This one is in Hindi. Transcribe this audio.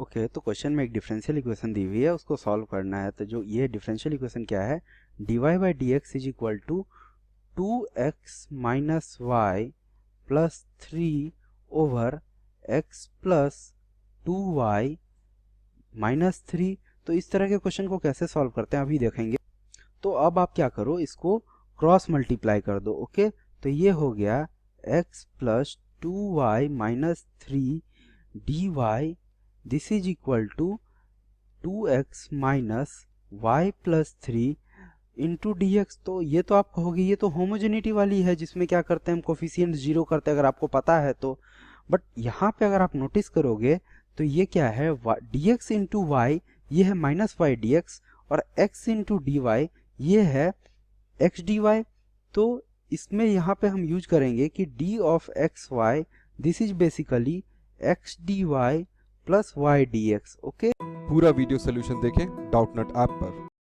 ओके, तो क्वेश्चन में एक डिफरेंशियल इक्वेशन दी हुई है, उसको सॉल्व करना है। तो जो ये डिफरेंशियल इक्वेशन क्या है, dy by D X is equal to 2x minus Y plus 3 over x plus 2y minus 3। तो इस तरह के क्वेश्चन को कैसे सॉल्व करते हैं अभी देखेंगे। तो अब आप क्या करो, इसको क्रॉस मल्टीप्लाई कर दो। ओके, तो ये हो गया x plus 2y minus 3 dy, this is equal to 2x minus Y plus 3 into D X. तो ये तो आप कहोगे ये तो होमोजेनिटी वाली है, जिसमें क्या करते हैं हम कोफिशिएंट जीरो करते हैं, अगर आपको पता है तो। बट यहाँ पे अगर आप नोटिस करोगे तो ये क्या है, डी एक्स इंटू वाई, ये है माइनस वाई डी एक्स, और x इंटू डी वाई ये है एक्स डी वाई। तो इसमें यहाँ पे हम यूज करेंगे कि d of X Y, this is basically X D Y plus Y D X. Okay, पूरा वीडियो सोल्यूशन देखें डाउटनट ऐप पर।